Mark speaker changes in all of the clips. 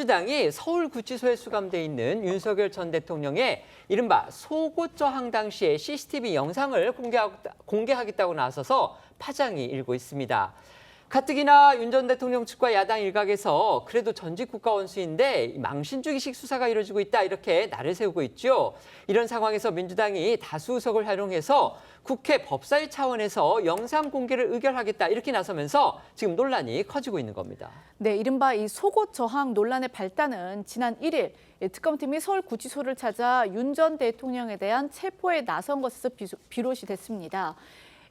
Speaker 1: 민주당이 서울구치소에 수감돼 있는 윤석열 전 대통령의 이른바 속옷 저항 당시의 CCTV 영상을 공개하겠다고 나서서 파장이 일고 있습니다. 가뜩이나 윤 전 대통령 측과 야당 일각에서 그래도 전직 국가원수인데 망신주기식 수사가 이루어지고 있다 이렇게 날을 세우고 있죠. 이런 상황에서 민주당이 다수 의석을 활용해서 국회 법사위 차원에서 영상 공개를 의결하겠다 이렇게 나서면서 지금 논란이 커지고 있는 겁니다.
Speaker 2: 네, 이른바 이 속옷 저항 논란의 발단은 지난 1일 특검팀이 서울구치소를 찾아 윤 전 대통령에 대한 체포에 나선 것에서 비롯이 됐습니다.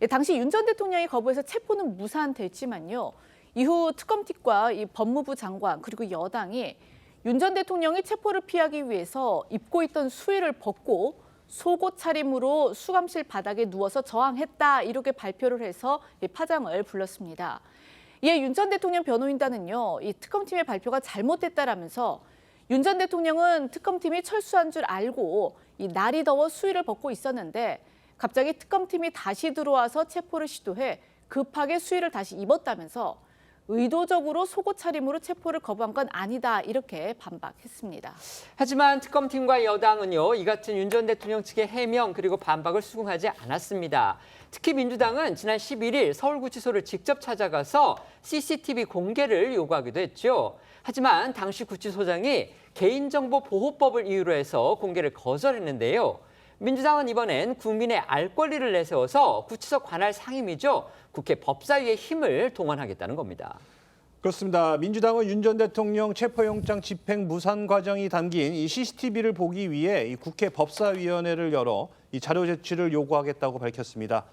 Speaker 2: 당시 윤 전 대통령이 거부해서 체포는 무산됐지만요. 이후 특검팀과 이 법무부 장관 그리고 여당이 윤 전 대통령이 체포를 피하기 위해서 입고 있던 수의를 벗고 속옷 차림으로 수감실 바닥에 누워서 저항했다 이렇게 발표를 해서 파장을 불렀습니다. 이에 윤 전 대통령 변호인단은요, 이 특검팀의 발표가 잘못됐다라면서 윤 전 대통령은 특검팀이 철수한 줄 알고 이 날이 더워 수의를 벗고 있었는데 갑자기 특검팀이 다시 들어와서 체포를 시도해 급하게 수의를 다시 입었다면서 의도적으로 속옷 차림으로 체포를 거부한 건 아니다 이렇게 반박했습니다.
Speaker 1: 하지만 특검팀과 여당은요, 이 같은 윤 전 대통령 측의 해명 그리고 반박을 수긍하지 않았습니다. 특히 민주당은 지난 11일 서울구치소를 직접 찾아가서 CCTV 공개를 요구하기도 했죠. 하지만 당시 구치소장이 개인정보보호법을 이유로 해서 공개를 거절했는데요. 민주당은 이번엔 국민의 알 권리를 내세워서 구치소 관할 상임위죠. 국회 법사위의 힘을 동원하겠다는 겁니다.
Speaker 3: 그렇습니다. 민주당은 윤 전 대통령 체포영장 집행 무산 과정이 담긴 이 CCTV를 보기 위해 이 국회 법사위원회를 열어 이 자료 제출을 요구하겠다고 밝혔습니다.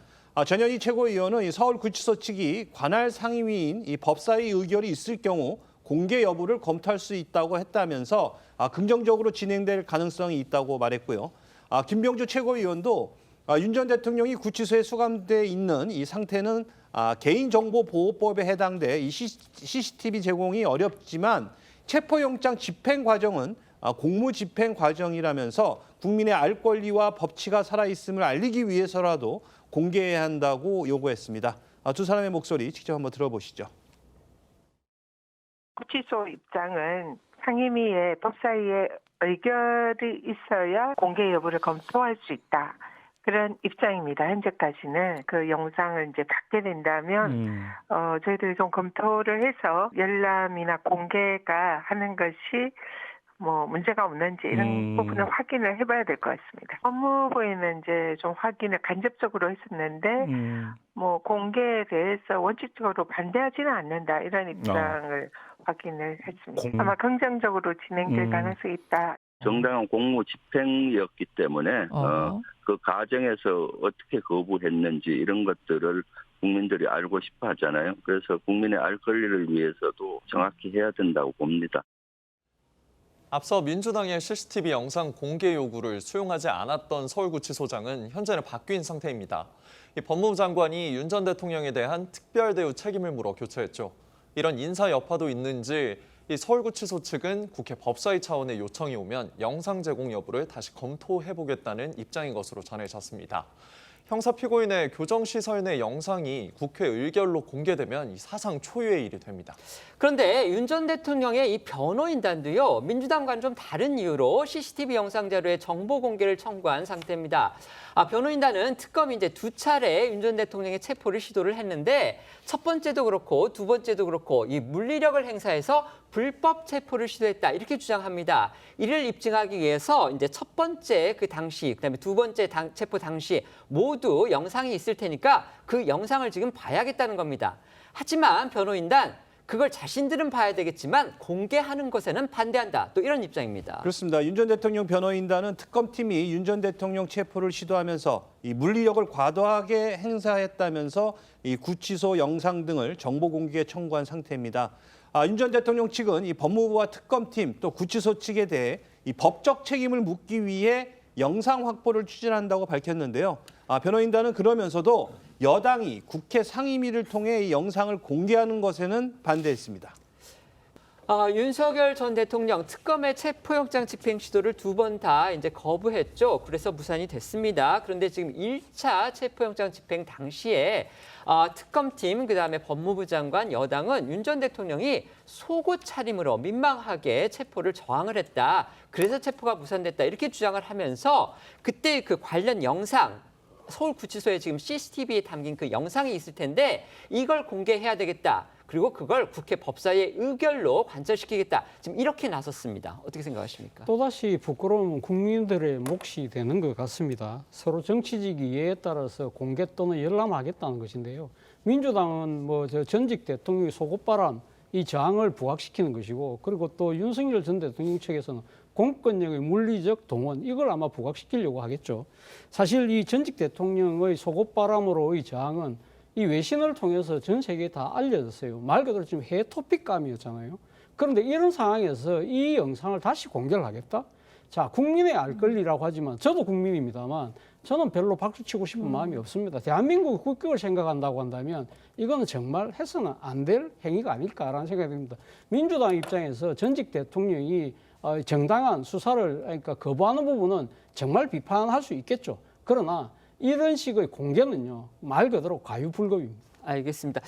Speaker 3: 전현희 최고위원은 이 서울구치소 측이 관할 상임위인 이 법사위 의결이 있을 경우 공개 여부를 검토할 수 있다고 했다면서 긍정적으로 진행될 가능성이 있다고 말했고요. 김병주 최고위원도 윤 전 대통령이 구치소에 수감돼 있는 이 상태는 개인정보보호법에 해당돼 이 CCTV 제공이 어렵지만 체포영장 집행 과정은 공무집행 과정이라면서 국민의 알 권리와 법치가 살아있음을 알리기 위해서라도 공개해야 한다고 요구했습니다. 두 사람의 목소리 직접 한번 들어보시죠.
Speaker 4: 구치소 입장은 상임위의 법사위의 의결이 있어야 공개 여부를 검토할 수 있다. 그런 입장입니다. 현재까지는 그 영상을 이제 받게 된다면 저희들이 좀 검토를 해서 열람이나 공개가 하는 것이 뭐 문제가 없는지 이런 부분을 확인을 해봐야 될 것 같습니다. 법무부에는 이제 좀 확인을 간접적으로 했었는데 뭐 공개에 대해서 원칙적으로 반대하지는 않는다 이런 입장을 확인을 했습니다. 아마 긍정적으로 진행될 가능성이 있다.
Speaker 5: 정당한 공무 집행이었기 때문에 그 과정에서 어떻게 거부했는지 이런 것들을 국민들이 알고 싶어 하잖아요. 그래서 국민의 알 권리를 위해서도 정확히 해야 된다고 봅니다.
Speaker 6: 앞서 민주당의 CCTV 영상 공개 요구를 수용하지 않았던 서울구치소장은 현재는 바뀐 상태입니다. 법무부 장관이 윤 전 대통령에 대한 특별대우 책임을 물어 교체했죠. 이런 인사 여파도 있는지 이 서울구치소 측은 국회 법사위 차원의 요청이 오면 영상 제공 여부를 다시 검토해보겠다는 입장인 것으로 전해졌습니다. 형사 피고인의 교정시설 내 영상이 국회 의결로 공개되면 사상 초유의 일이 됩니다.
Speaker 1: 그런데 윤 전 대통령의 이 변호인단도요, 민주당과는 좀 다른 이유로 CCTV 영상 자료의 정보 공개를 청구한 상태입니다. 변호인단은 특검이 이제 두 차례 윤 전 대통령의 체포를 시도를 했는데 첫 번째도 그렇고 두 번째도 그렇고 이 물리력을 행사해서 불법 체포를 시도했다 이렇게 주장합니다. 이를 입증하기 위해서 이제 첫 번째 그 당시 그다음에 두 번째 체포 당시 모두 영상이 있을 테니까 그 영상을 지금 봐야겠다는 겁니다. 하지만 변호인단 그걸 자신들은 봐야 되겠지만 공개하는 것에는 반대한다. 또 이런 입장입니다.
Speaker 3: 그렇습니다. 윤 전 대통령 변호인단은 특검팀이 윤 전 대통령 체포를 시도하면서 이 물리력을 과도하게 행사했다면서 이 구치소 영상 등을 정보 공개에 청구한 상태입니다. 윤 전 대통령 측은 이 법무부와 특검팀 또 구치소 측에 대해 이 법적 책임을 묻기 위해 영상 확보를 추진한다고 밝혔는데요. 변호인단은 그러면서도 여당이 국회 상임위를 통해 이 영상을 공개하는 것에는 반대했습니다.
Speaker 1: 윤석열 전 대통령 특검의 체포영장 집행 시도를 2번 다 이제 거부했죠. 그래서 무산이 됐습니다. 그런데 지금 1차 체포영장 집행 당시에 특검팀 그다음에 법무부 장관 여당은 윤 전 대통령이 속옷 차림으로 민망하게 체포를 저항을 했다. 그래서 체포가 무산됐다. 이렇게 주장을 하면서 그때 그 관련 영상 서울구치소에 지금 CCTV에 담긴 그 영상이 있을 텐데 이걸 공개해야 되겠다. 그리고 그걸 국회 법사위의 의결로 관철시키겠다. 지금 이렇게 나섰습니다. 어떻게 생각하십니까?
Speaker 7: 또다시 부끄러운 국민들의 몫이 되는 것 같습니다. 서로 정치적 이해에 따라서 공개 또는 열람하겠다는 것인데요. 민주당은 전직 대통령의 속옷바람 이 저항을 부각시키는 것이고, 그리고 또 윤석열 전 대통령 측에서는 공권력의 물리적 동원 이걸 아마 부각시키려고 하겠죠. 사실 이 전직 대통령의 속옷바람으로의 저항은 이 외신을 통해서 전 세계에 다 알려졌어요. 말 그대로 지금 해외 토픽감이었잖아요. 그런데 이런 상황에서 이 영상을 다시 공개를 하겠다? 자, 국민의 알 권리라고 하지만 저도 국민입니다만 저는 별로 박수치고 싶은 마음이 없습니다. 대한민국의 국격을 생각한다고 한다면 이거는 정말 해서는 안 될 행위가 아닐까라는 생각이 듭니다. 민주당 입장에서 전직 대통령이 정당한 수사를 그러니까 거부하는 부분은 정말 비판할 수 있겠죠. 그러나 이런 식의 공개는요, 말 그대로 과유불급입니다.
Speaker 1: 알겠습니다.